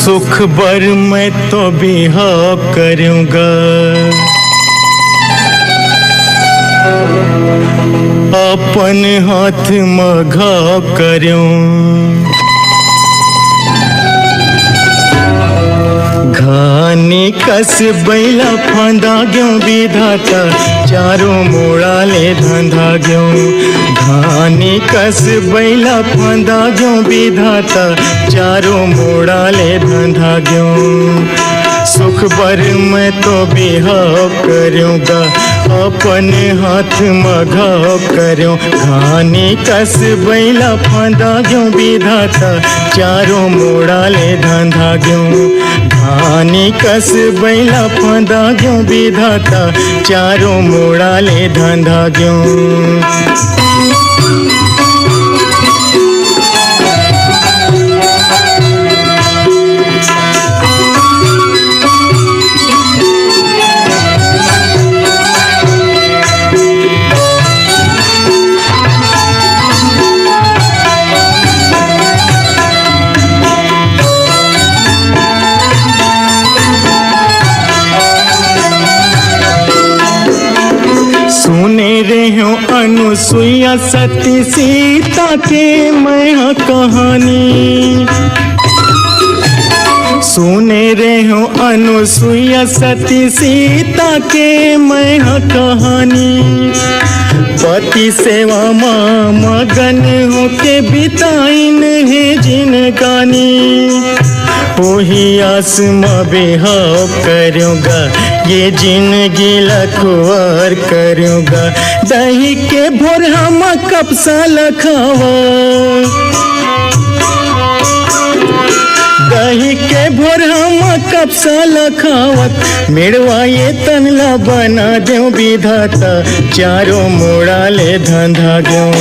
सुख बर मैं तो बिहाव करूँगा, अपन हाथ में घाव करूँ। घानी कस बैला फांदा ग्यों विधाता, चारों मोड़ा ले धंधा ग्यों। घानी कस बैला फांदा ग्यों विधाता, चारों मोड़ा ले धंधा ग्यों। सुख बर मैं तो बिहाव करूँगा, अपन हाथ में घाव करूँ। घानी कस बैला फांदा ग्यों विधाता, चारों मोड़ा ले धंधा ग्यों। घानी कस बैला फांदा ग्यों विधाता, चारों मोड़ा ले धंधा ग्यों। सुने रहे हो अनुसुईया सती सीता के मैं कहानी। सुने रहे हो अनुसुईया सती सीता के मैं कहानी। पति सेवा माँ मगन हो के बिताइन है जिनगानी। वही आस में बिहाव करूँगा, ये जिंदगी लखवार करूँगा। दही के भोर हम कब सा लखावा, दही के भोर हम कब सा लखावत। मेड़वा ये तनला बना देव विधाता, चारों मोड़ा ले धंधा ग्यों।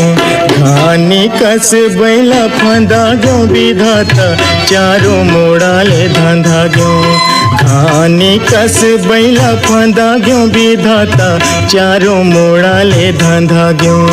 घानी कस बैला फांदा ग्यों विधाता, चारों मोड़ा ले धंधा ग्यों। घानी कस बैला फांदा ग्यों विधाता, चारों मोड़ा ले धंधा ग्यों।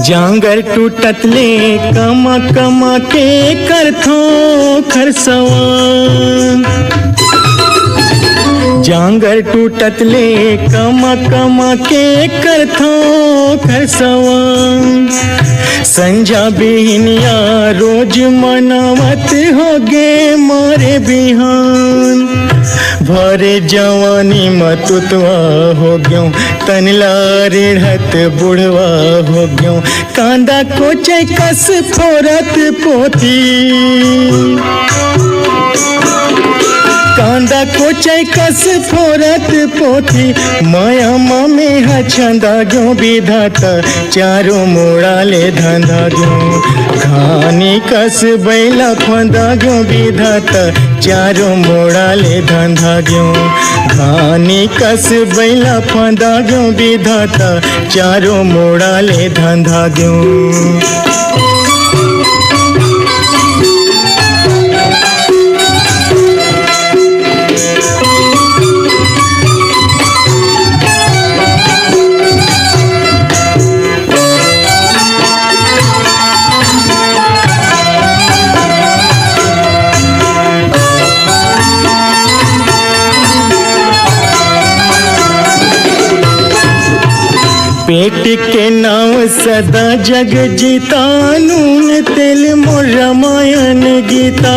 जांगर टूटत ले कमा कमा के करथो खरसवा। जांगर टूटत ले कमा कमा के करथो खरसवा। संजा बिहनिया रोज मनावत होगे मारे बिहान। भरे जवानी मतुतवा हो ग्यों, तनला रेढ़त बुढ़वा हो ग्यों। कांदा कोचे कस फोरत पोती, कांदा कोचे कस फोरत पोथी। माया मामे हछंदा ग्यों विधाता, चारों मोड़ा ले धंधा ग्यों। घानी कस बैला फांदा ग्यों विधाता, चारों मोड़ा ले धंधा ग्यों। घानी कस बैला फांदा ग्यों विधाता, चारों मोड़ा ले धंधा ग्यों। पेट के नाव सदा जग जीता, नून तेल मोर रामायण गीता।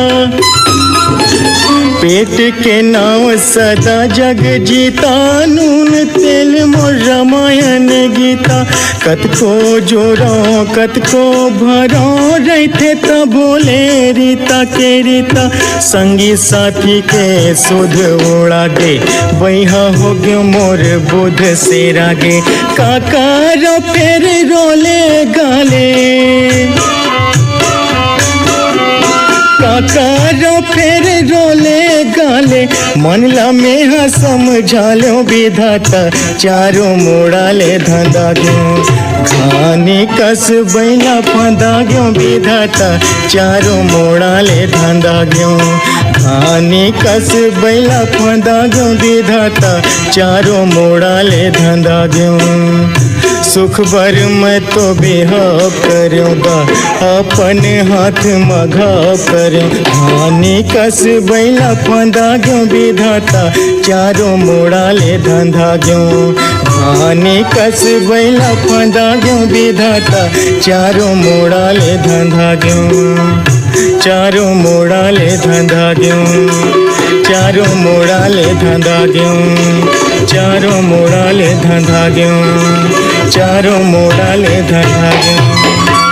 पेट के नाव सदा जग जीता, नून तेल मोर रामायण गीता। कतको जोरों कतको भरों, रहते त बोले रीता के रीता। संगी साथी के सुध उड़ा गे, बैहा हो गयो मोर बुध से रागे। काका रो फेर रोले गाले, काकारो फेर रोले गाले मनला में हाँ समझालो विधाता चारों मोड़ाले धंधा गयो घानी कस बैला फंदा गयो विधाता चारों मोड़ाले धंधा गयो घानी कस बैला फंदा गयो विधाता चारों मोड़ाले धंधा गयो सुख बर मैं तो बेहाव करूँगा अपन हाथ मघाव करूँ हानि कस बैला फंदा गयो विधाता चारों मोड़ाले धंधा गयो हानि कस बैला फंदा गयो विधाता चारों मोड़ाले धंधा गयो चारों मोड़ाले धंधा गयो चारों मोड़ाले धंधा गयो चारों मोड़ाले धंधा गयो चारों मोड़ाले धंधा गयो।